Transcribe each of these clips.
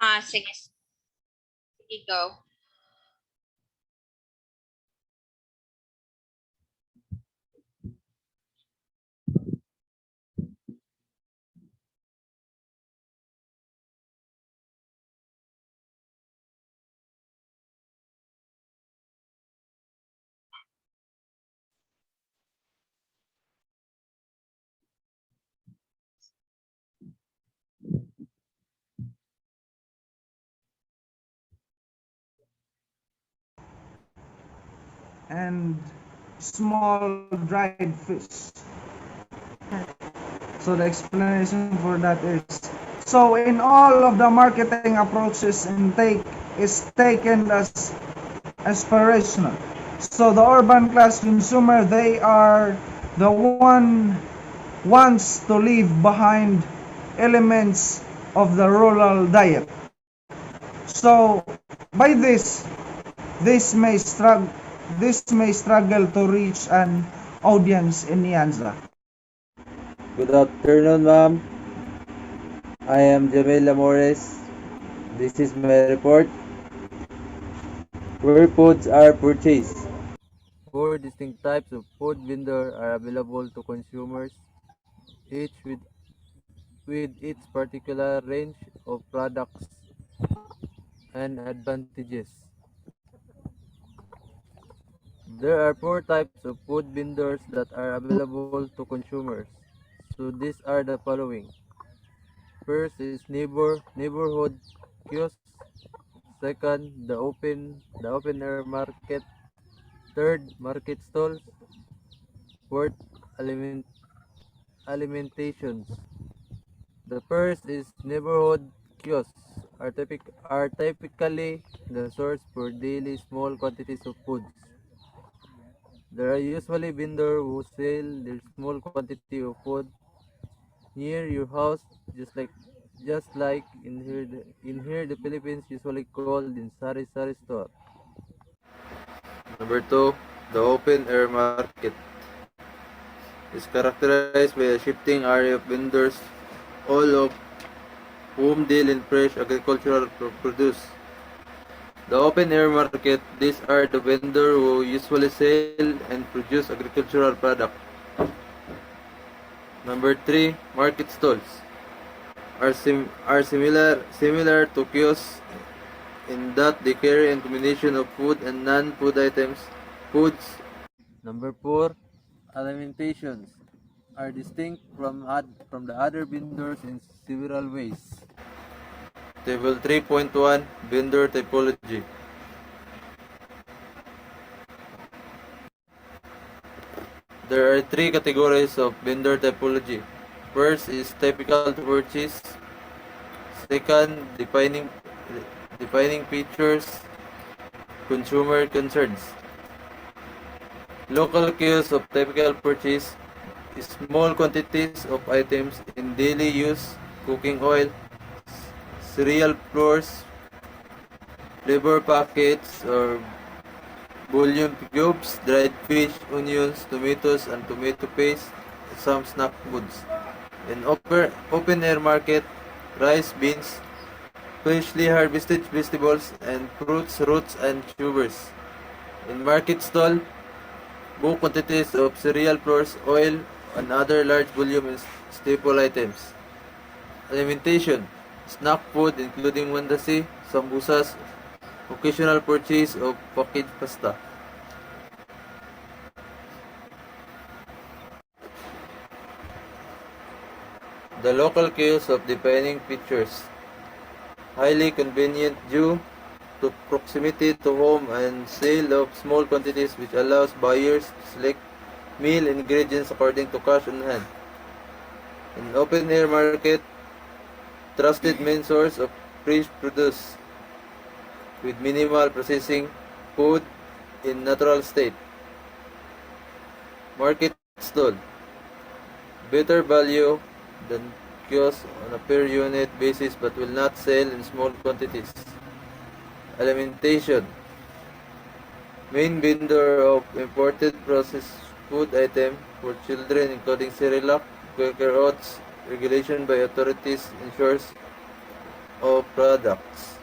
Sige. Sige, go. and small dried fish. So the explanation for that is, so in all of the marketing approaches intake is taken as aspirational. So the urban class consumer, they are the one wants to leave behind elements of the rural diet. So by this may struggle to reach an audience in Nyanza. Good afternoon, ma'am. I am Jamil Amores. This is my report. Where foods are purchased. Four distinct types of food vendor are available to consumers, each with its particular range of products and advantages. There are four types of food vendors that are available to consumers. So these are the following. First is neighborhood kiosks. Second, the open air market. Third, market stalls. Fourth, alimentations. The first is neighborhood kiosks are typically the source for daily small quantities of foods. There are usually vendors who sell their small quantity of food near your house, just like in here the Philippines usually called in sari-sari store. Number two, the open air market is characterized by a shifting array of vendors, all of whom deal in fresh agricultural produce. The open air market, these are the vendors who usually sell and produce agricultural products. Number three, market stalls are similar to kiosks in that they carry a combination of food and non-food foods. Number four, alimentations are distinct from the other vendors in several ways. Table 3.1, vendor typology. There are three categories of vendor typology. First is typical to purchase. Second, defining features, consumer concerns. Local kiosks of typical purchase is small quantities of items in daily use, cooking oil, cereal flours, flavor packets or bouillon cubes, dried fish, onions, tomatoes, and tomato paste, some snack foods. In open air market, rice, beans, freshly harvested vegetables, and fruits, roots, and tubers. In market stall, bulk quantities of cereal flours, oil, and other large volume and staple items. Alimentation, snack food including mandasi, sambusas, occasional purchase of packaged pasta. The local kiosks of defining features. Highly convenient due to proximity to home and sale of small quantities which allows buyers to select meal ingredients according to cash on hand. In open air market, trusted main source of fresh produce with minimal processing, food in natural state. Market stall, better value than kiosk on a per unit basis but will not sell in small quantities. Alimentation, main vendor of imported processed food item for children including Cerelac, Quaker Oats. Regulation by authorities ensures of products.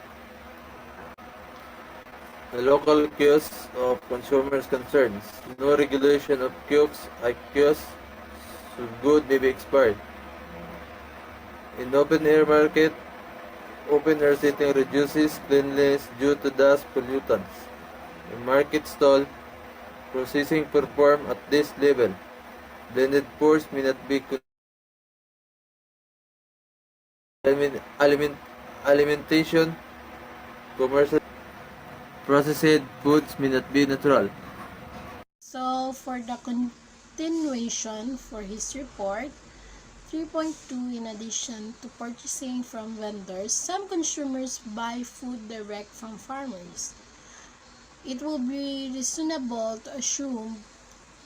The local kiosks of consumers' concerns. No regulation of kiosks so good may be expired. In open-air market, open-air seating reduces cleanliness due to dust pollutants. In market stall, processing performed at this level. Blended pours may not be alimentation, commercial processed foods may not be natural. So, for the continuation for his report, 3.2, in addition to purchasing from vendors, some consumers buy food direct from farmers. It will be reasonable to assume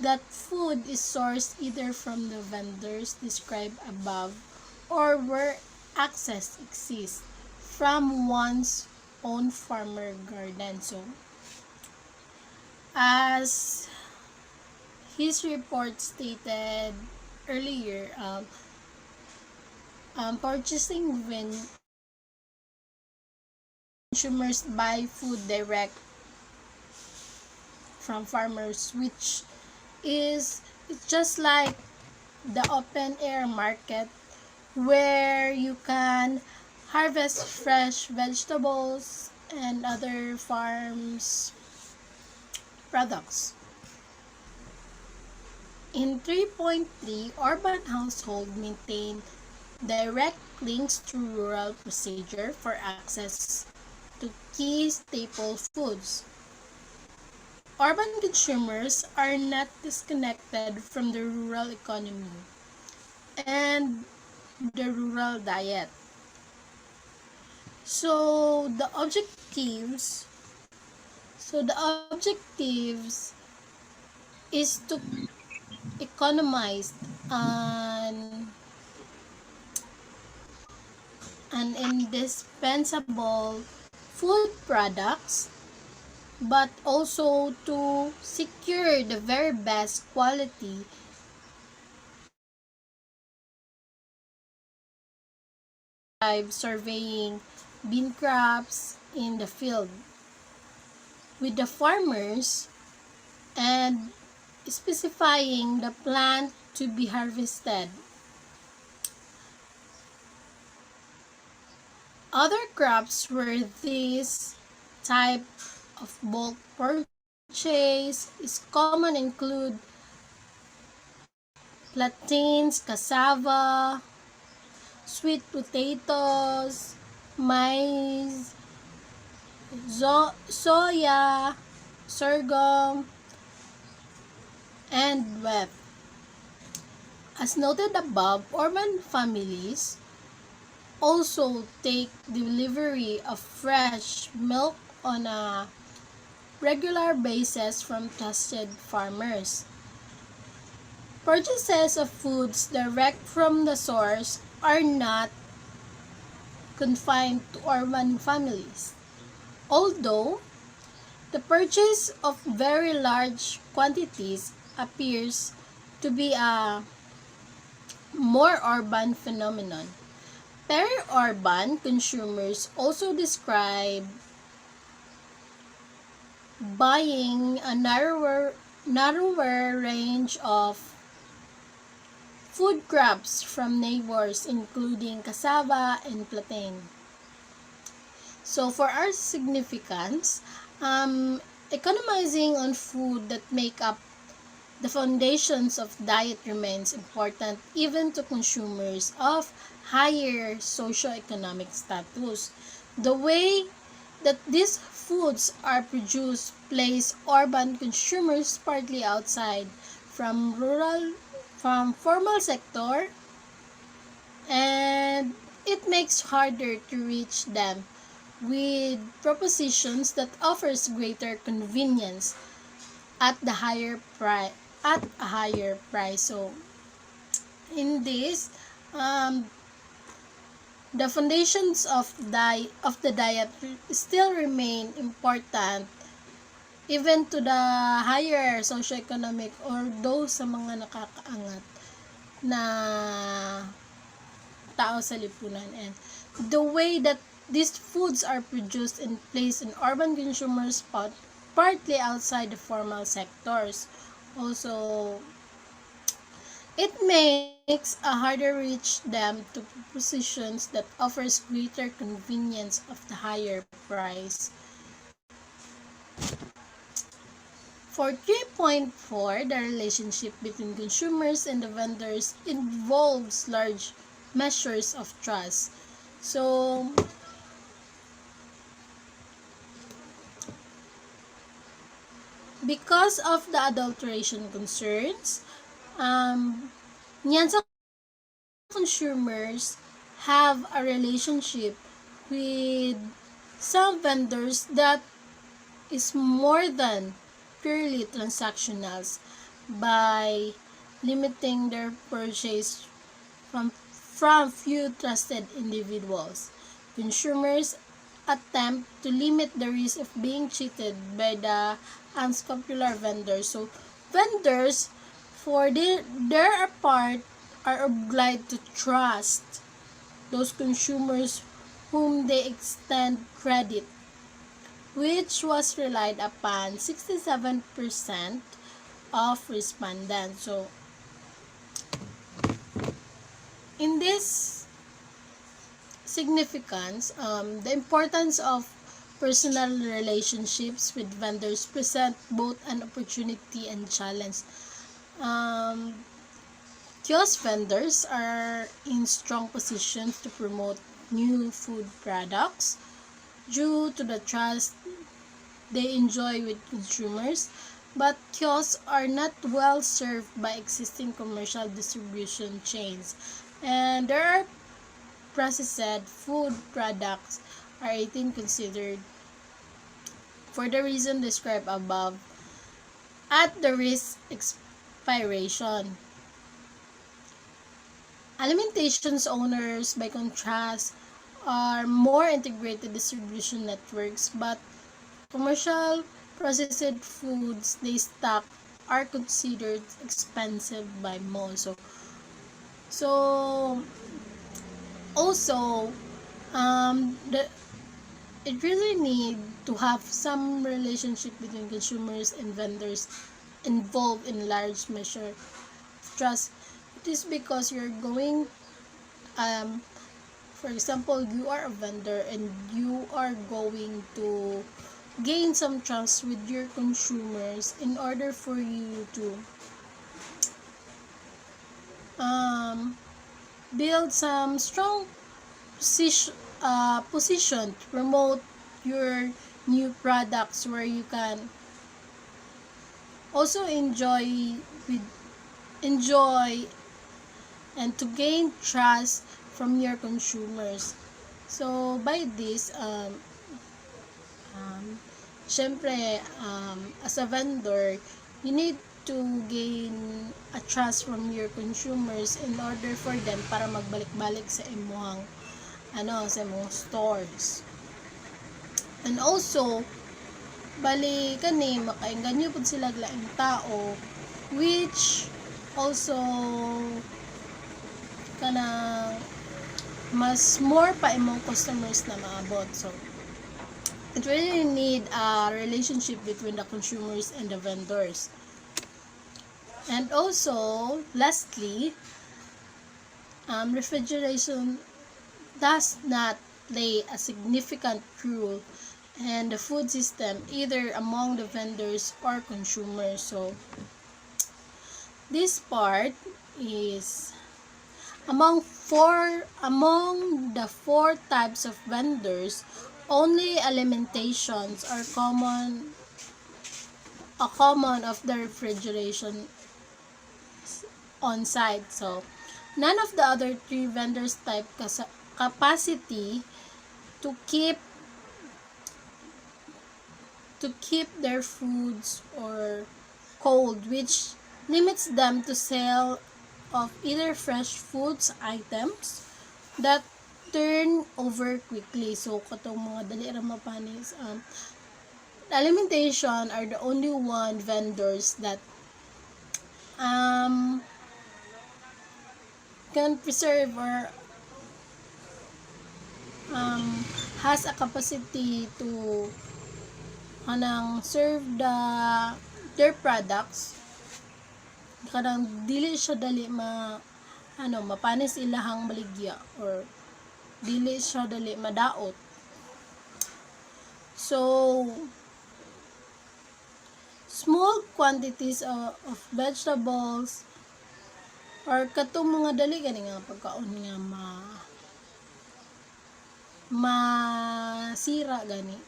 that food is sourced either from the vendors described above or where access exists from one's own farmer garden. So, as his report stated earlier, purchasing when consumers buy food direct from farmers, which is it's just like the open air market where you can harvest fresh vegetables and other farms products. In 3.3, urban household maintain direct links to rural procedure for access to key staple foods. Urban consumers are not disconnected from the rural economy and the rural diet. So the objectives is to economize an indispensable food products, but also to secure the very best quality surveying bean crops in the field with the farmers and specifying the plant to be harvested. Other crops where this type of bulk purchase is common include plantains, cassava, sweet potatoes, maize, soya, sorghum, and wheat. As noted above, urban families also take delivery of fresh milk on a regular basis from trusted farmers. Purchases of foods direct from the source are not confined to urban families, although the purchase of very large quantities appears to be a more urban phenomenon. Peri-urban consumers also describe buying a narrower range of food crops from neighbors, including cassava and plantain. So, for our significance, economizing on food that make up the foundations of diet remains important even to consumers of higher socioeconomic status. The way that these foods are produced place urban consumers partly outside from formal sector, and it makes harder to reach them with propositions that offers greater convenience at a higher price. So in this, the foundations of the diet still remain important even to the higher socioeconomic or those sa mga nakakaangat na tao sa lipunan. And the way that these foods are produced and placed in urban consumers partly outside the formal sectors. Also, it makes a harder reach them to positions that offers greater convenience of the higher price. For 3.4, the relationship between consumers and the vendors involves large measures of trust. So, because of the adulteration concerns, yan sa consumers have a relationship with some vendors that is more than purely transactional by limiting their purchase from few trusted individuals. Consumers attempt to limit the risk of being cheated by the unscrupulous vendors. So, vendors, for their part, are obliged to trust those consumers whom they extend credit, which was relied upon 67% of respondents. So, in this significance, the importance of personal relationships with vendors present both an opportunity and challenge. Um, Kiosk vendors are in strong positions to promote new food products due to the trust they enjoy with consumers, but kiosks are not well served by existing commercial distribution chains, and there are processed food products are eaten considered for the reason described above at the risk expiration. Alimentation's owners, by contrast, are more integrated distribution networks, but commercial processed foods they stock are considered expensive by most. So also, it really need to have some relationship between consumers and vendors involved in large measure of trust. It is because you're going, for example, you are a vendor and you are going to gain some trust with your consumers in order for you to build some strong position to promote your new products where you can also enjoy and to gain trust from your consumers. So by this syempre as a vendor, you need to gain a trust from your consumers in order for them para magbalik-balik sa imong sa imong stores. And also, bali kani makainggan nyo pud sila laing tao, which also kanang mas more pa imong customers na maabot. So it really need a relationship between the consumers and the vendors. And also, lastly, refrigeration does not play a significant role in the food system either among the vendors or consumers. So this part is among the four types of vendors, only alimentations are common of the refrigeration on site. So none of the other three vendors type capacity to keep their foods or cold, which limits them to sell of either fresh foods items that turn over quickly. So katong mga dali ra mapanis, alimentation are the only one vendors that can preserve or has a capacity to serve their products, kanang dili siya dali mapanis ilahang baligya or dili siya dali madaot. So small quantities of vegetables or katong mga dali gani nga pagkaon nga masira gani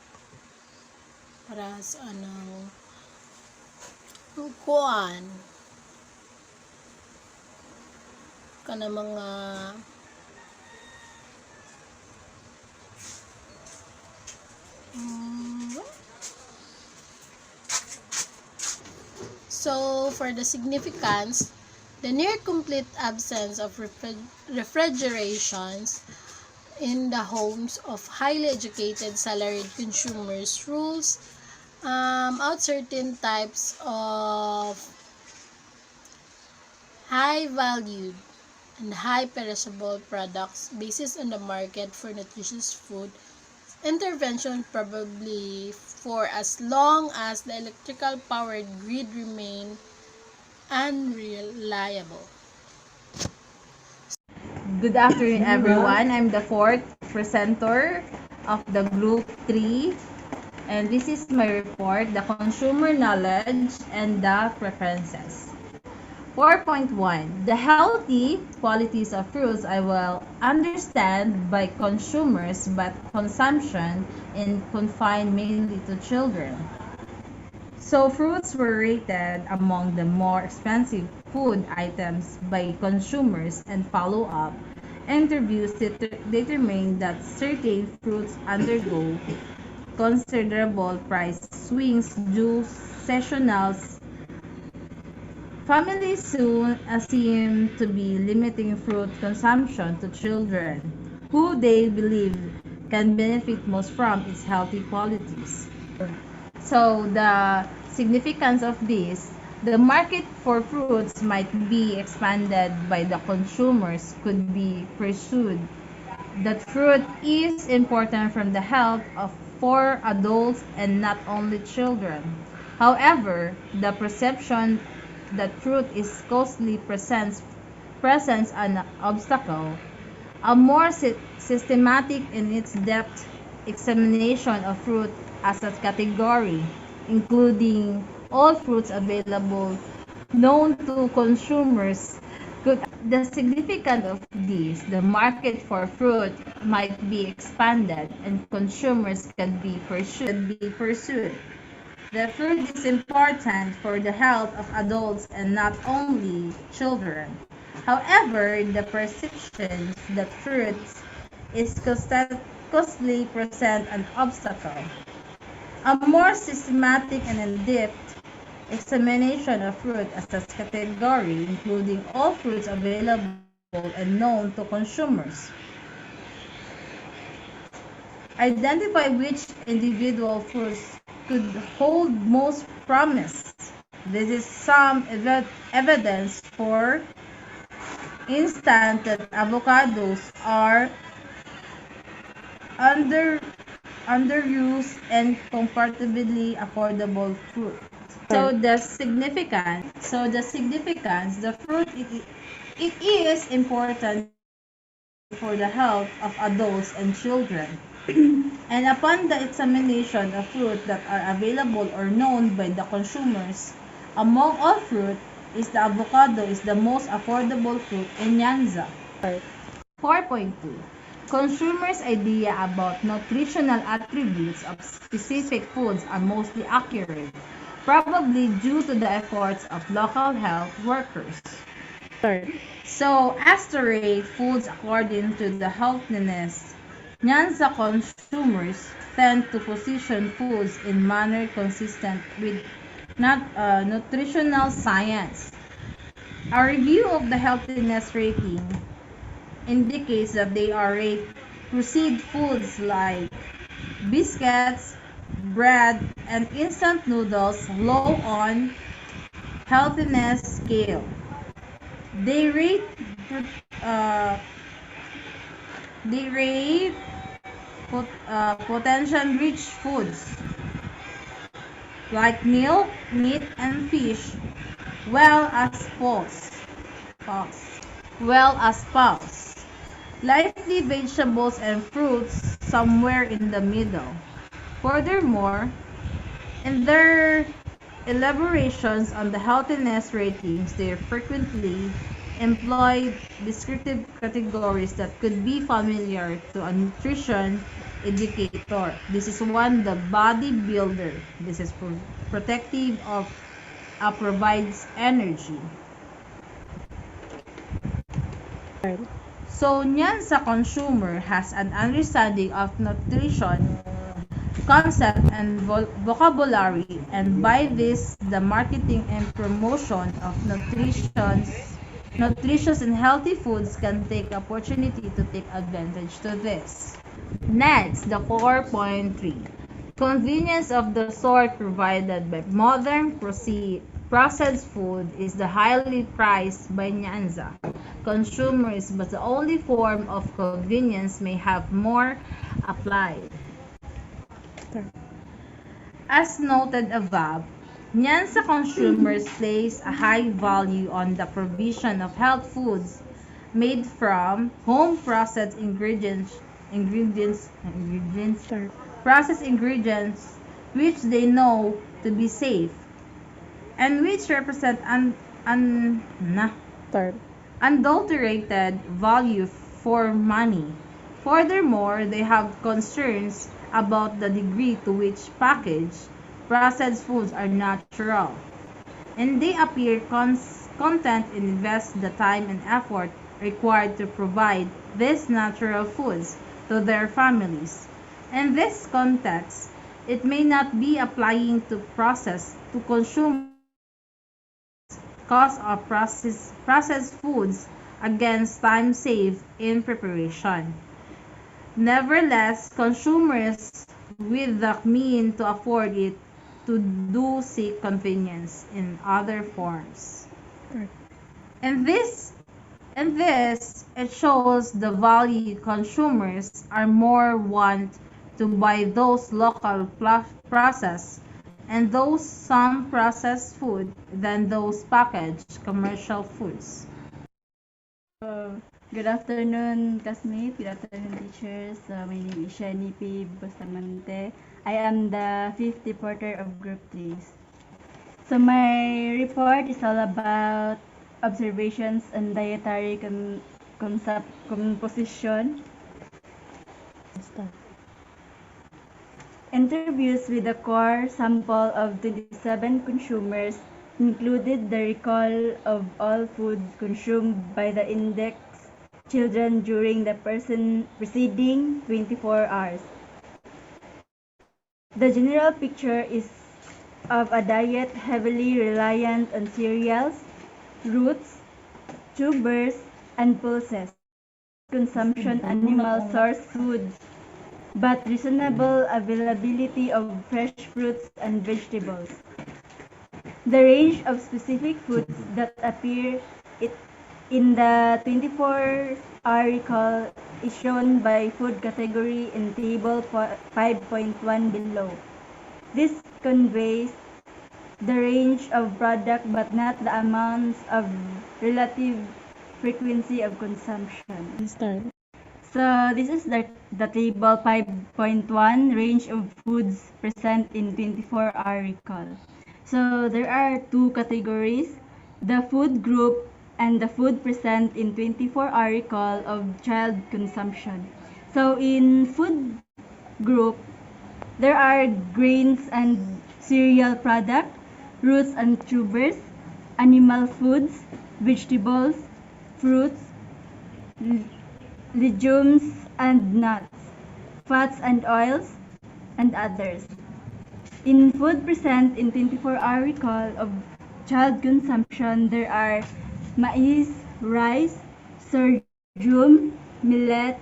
para sa kuan kana mga So, for the significance, the near complete absence of refrigerations in the homes of highly educated salaried consumers rules out certain types of high valued and high perishable products basis on the market for nutritious food intervention probably for as long as the electrical powered grid remain unreliable. Good afternoon, everyone. I'm the fourth presenter of the Group 3, and this is my report, the consumer knowledge and the preferences. 4.1. The healthy qualities of fruits I will understand by consumers, but consumption is confined mainly to children. So fruits were rated among the more expensive food items by consumers, and follow-up interviews determined that certain fruits undergo considerable price swings due seasonal. Families soon seem to be limiting fruit consumption to children, who they believe can benefit most from its healthy qualities. So the significance of this, the market for fruits might be expanded by the consumers could be pursued. That fruit is important from the health of for adults and not only children. However, the perception that fruit is costly presents an obstacle. A more systematic in its depth examination of fruit as a category, including all fruits available known to consumers, could the significance of this, the market for fruit might be expanded and consumers can be pursued. The fruit is important for the health of adults and not only children. However, the perception that fruit is costly present an obstacle. A more systematic and in-depth examination of fruit as a category, including all fruits available and known to consumers, identify which individual fruits could hold most promise. This is some evidence, for instance, that avocados are underused and comparatively affordable fruit. So the significance, the fruit it is important for the health of adults and children. And upon the examination of fruit that are available or known by the consumers, among all fruit is the avocado is the most affordable fruit in Nyanza. 4.2. Consumers' idea about nutritional attributes of specific foods are mostly accurate, probably due to the efforts of local health workers. So, as to rate foods according to the healthiness, Nyanza consumers tend to position foods in manner consistent with nutritional science. A review of the healthiness rating indicates that they are processed foods like biscuits, bread, and instant noodles low on healthiness scale. They rate potential-rich foods like milk, meat, and fish, well as pulse, well as pulse. Lively vegetables and fruits somewhere in the middle. Furthermore, in their elaborations on the healthiness ratings, they frequently employ descriptive categories that could be familiar to a nutrition educator. This is one, the bodybuilder. This is protective of provides energy. So, nyan sa consumer has an understanding of nutrition concept and vocabulary, and by this the marketing and promotion of nutritious and healthy foods can take opportunity to take advantage to this. Next, the 4.3 convenience of the sort provided by modern processed food is the highly prized by Nyanza consumers, but the only form of convenience may have more applied. As noted above, Nyansa consumers place a high value on the provision of health foods made from home processed ingredients which they know to be safe and which represent unadulterated value for money. Furthermore, they have concerns about the degree to which packaged processed foods are natural, and they appear content and invest the time and effort required to provide these natural foods to their families. In this context, it may not be applying to consumers cost of processed foods against time saved in preparation. Nevertheless, consumers with the means to afford it to do seek convenience in other forms. And this it shows the value consumers are more want to buy those local processed and those some processed food than those packaged commercial foods. Good afternoon, classmates. Good afternoon, teachers. My name is Shani P. Bustamante. I am the fifth reporter of Group 3. So my report is all about observations on dietary composition. Interviews with a core sample of 27 consumers included the recall of all food consumed by the index children during the preceding 24 hours. The general picture is of a diet heavily reliant on cereals, roots, tubers, and pulses. Consumption animal source foods, but reasonable availability of fresh fruits and vegetables. The range of specific foods that appear in the 24-hour recall is shown by food category in table 5.1 below. This conveys the range of product but not the amounts of relative frequency of consumption. So this is the table 5.1 range of foods present in 24-hour recall. So there are two categories, the food group and the food present in 24-hour recall of child consumption. So in food group, there are grains and cereal product, roots and tubers, animal foods, vegetables, fruits, legumes and nuts, fats and oils, and others. In food present in 24-hour recall of child consumption, there are maize, rice, sorghum, millet,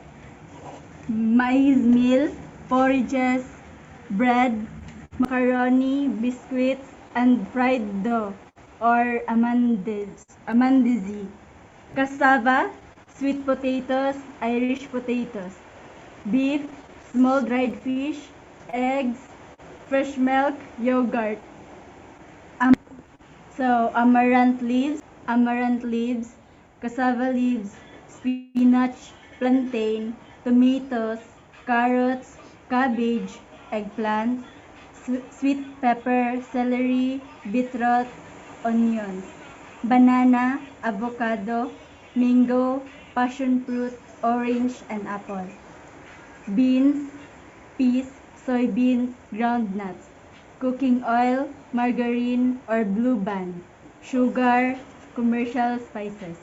maize meal, porridges, bread, macaroni, biscuits, and fried dough or amandizi, cassava, sweet potatoes, Irish potatoes, beef, small dried fish, eggs, fresh milk, yogurt. So amaranth leaves, cassava leaves, spinach, plantain, tomatoes, carrots, cabbage, eggplant, sweet pepper, celery, beetroot, onions, banana, avocado, mango, passion fruit, orange, and apple. Beans, peas, soybeans, groundnuts, cooking oil, margarine or blue band, sugar, commercial spices.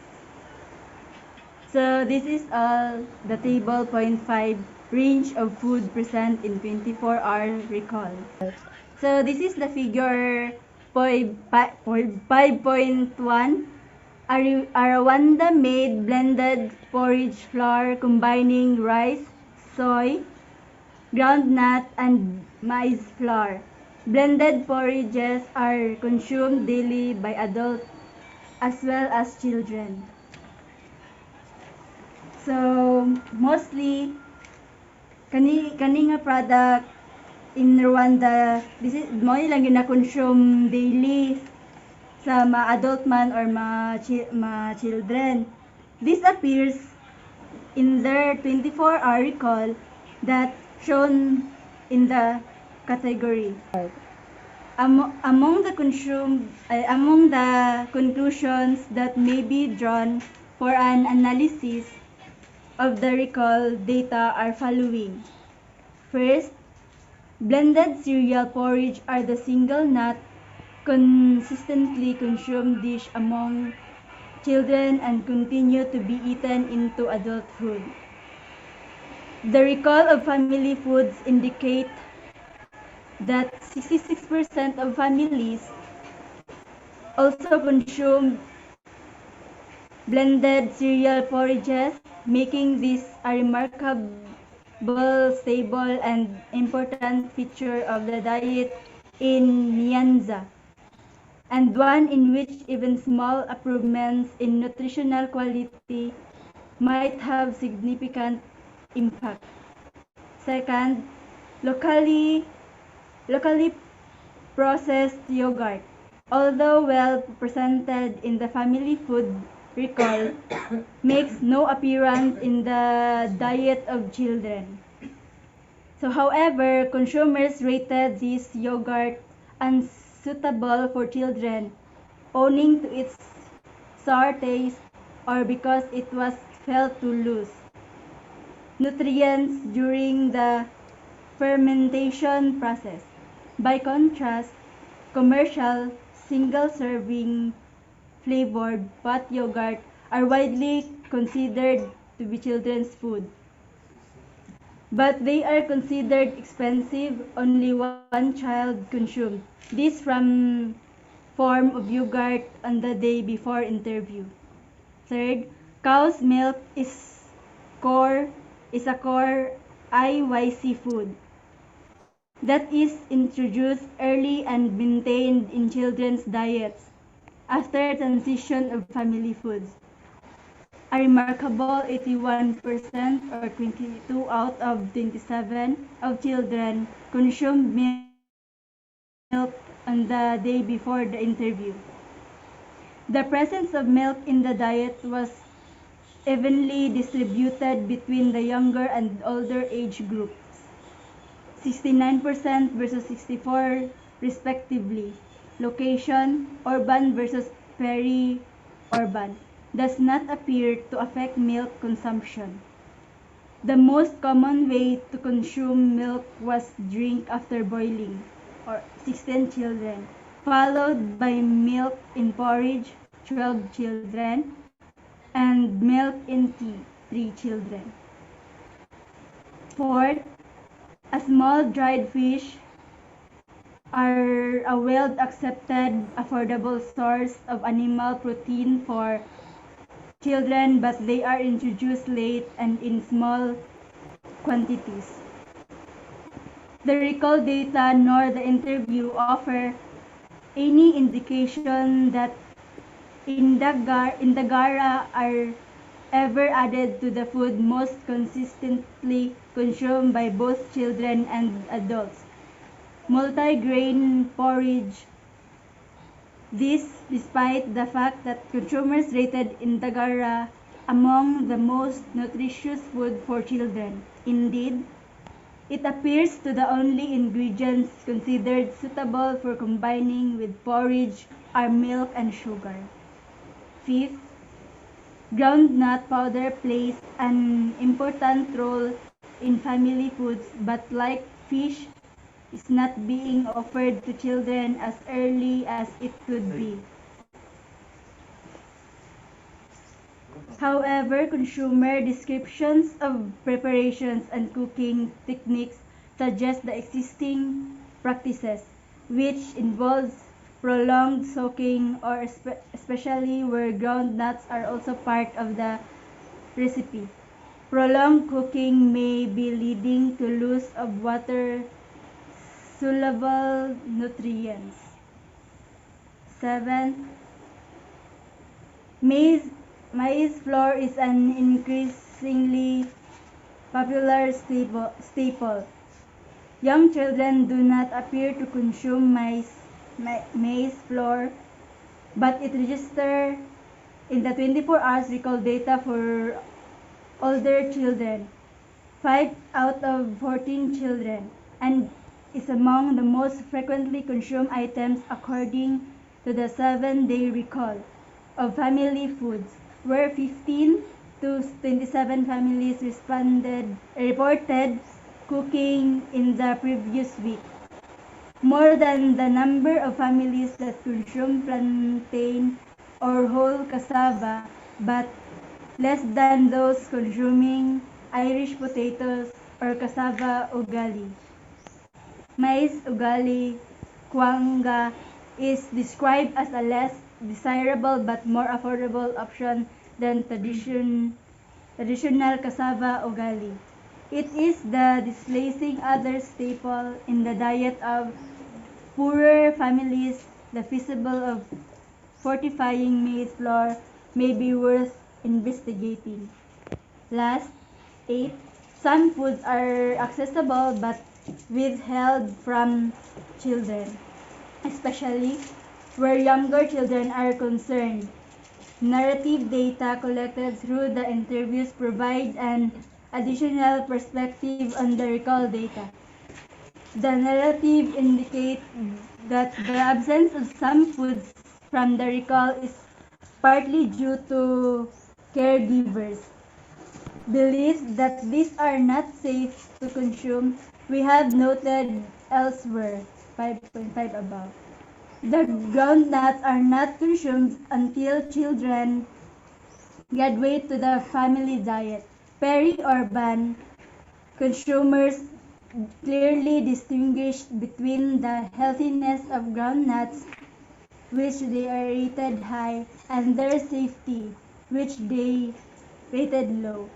So this is all the table point 5 range of food present in 24-hour recall. So this is the figure 5.1. A Rwanda made blended porridge flour combining rice, soy, groundnut, and maize flour. Blended porridges are consumed daily by adults as well as children. So, mostly, kani nga product in Rwanda, this is, mo lang yung na-consume daily sa mga adult man or mga children. This appears in their 24-hour recall that shown in the category. Among the conclusions that may be drawn for an analysis of the recall data are following. First, blended cereal porridge are the single nut consistently consumed dish among children and continue to be eaten into adulthood. The recall of family foods indicate that 66% of families also consume blended cereal porridges, making this a remarkable, stable, and important feature of the diet in Nyanza, and one in which even small improvements in nutritional quality might have significant impact. Second, locally processed yogurt, although well presented in the family food recall, makes no appearance in the diet of children. So, however, consumers rated this yogurt unsuitable for children, owing to its sour taste or because it was felt to lose nutrients during the fermentation process. By contrast, commercial single-serving flavored pot yogurt are widely considered to be children's food. But they are considered expensive, only one child consumed. This from form of yogurt on the day before interview. Third, cow's milk is a core IYC food that is introduced early and maintained in children's diets after transition of family foods. A remarkable 81% or 22 out of 27 of children consumed milk on the day before the interview. The presence of milk in the diet was evenly distributed between the younger and older age groups, 69% versus 64% respectively. Location, urban versus peri-urban, does not appear to affect milk consumption. The most common way to consume milk was drink after boiling, or 16 children, followed by milk in porridge, 12 children, and milk in tea, 3 children. Fourth, a small dried fish are a well-accepted, affordable source of animal protein for children, but they are introduced late and in small quantities. The recall data nor the interview offer any indication that Indagara are ever added to the food most consistently consumed by both children and adults. Multigrain porridge. This despite the fact that consumers rated Indagara among the most nutritious food for children. Indeed, it appears to the only ingredients considered suitable for combining with porridge are milk and sugar. Fifth, groundnut powder plays an important role in family foods, but like fish, is not being offered to children as early as it could be. However, consumer descriptions of preparations and cooking techniques suggest the existing practices, which involves prolonged soaking or especially where ground nuts are also part of the recipe. Prolonged cooking may be leading to loss of water soluble nutrients. 7. Maize flour is an increasingly popular staple. Young children do not appear to consume maize flour, but it registers in the 24 hours recall data for older children, 5 out of 14 children, and is among the most frequently consumed items according to the 7-day recall of family foods, where 15 to 27 families reported cooking in the previous week. More than the number of families that consume plantain or whole cassava, but less than those consuming Irish potatoes or cassava ugali. Maize ugali kwanga is described as a less desirable but more affordable option than traditional cassava ugali. It is the displacing other staple in the diet of poorer families. The feasible of fortifying maize flour may be worth investigating. Last, 8. Some foods are accessible but withheld from children, especially where younger children are concerned. Narrative data collected through the interviews provide an additional perspective on the recall data. The narrative indicates that the absence of some foods from the recall is partly due to caregivers' beliefs that these are not safe to consume. We have noted elsewhere, 5.5 above. The groundnuts are not consumed until children graduate to the family diet. Peri-urban consumers clearly distinguish between the healthiness of groundnuts, which they are rated high, and their safety, which they rated low.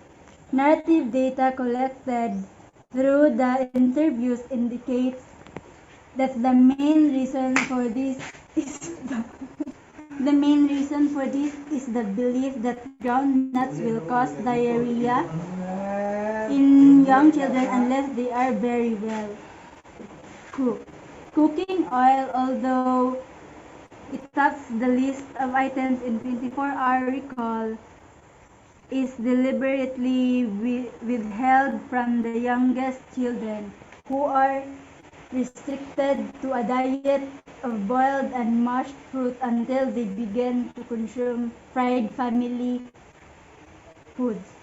Narrative data collected through the interviews indicates that the main reason for this is the belief that groundnuts will cause diarrhea in young children unless they are very well cooked. Cooking oil, although it tops the list of items in 24-hour recall, is deliberately withheld from the youngest children, who are restricted to a diet of boiled and mashed fruit until they begin to consume fried family foods.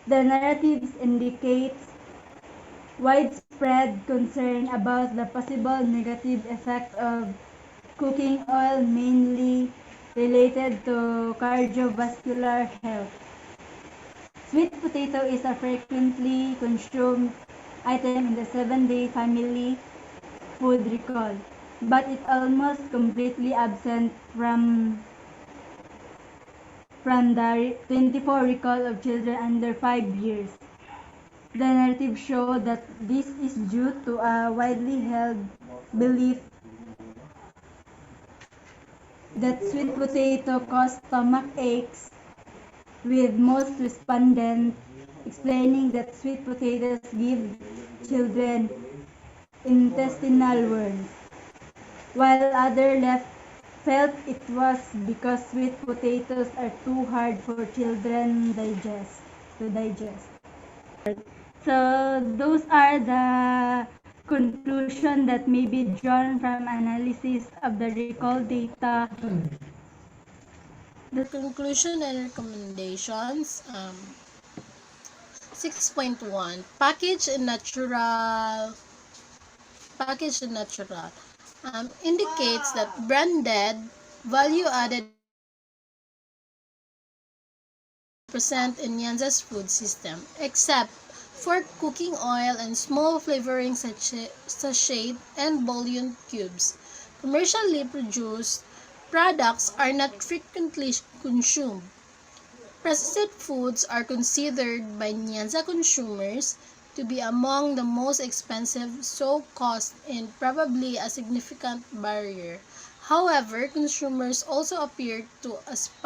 The narratives indicates widespread concern about the possible negative effect of cooking oil, mainly related to cardiovascular health. Sweet potato is a frequently consumed item in the 7-day family food recall, but it almost completely absent from the 24 recall of children under 5 years. The narrative show that this is due to a widely held belief that sweet potato cause stomach aches with most respondents explaining that sweet potatoes give children intestinal worms, while others felt it was because sweet potatoes are too hard for children to digest. So those are the conclusion that may be drawn from analysis of the recall data. For conclusion and recommendations, 6.1 package and natural indicates that branded value-added present in Nyanza's food system, except for cooking oil and small flavoring sachet and bouillon cubes. Commercially produced products are not frequently consumed. Processed foods are considered by Nyanza consumers to be among the most expensive, so cost is probably a significant barrier. However, consumers also appear to aspire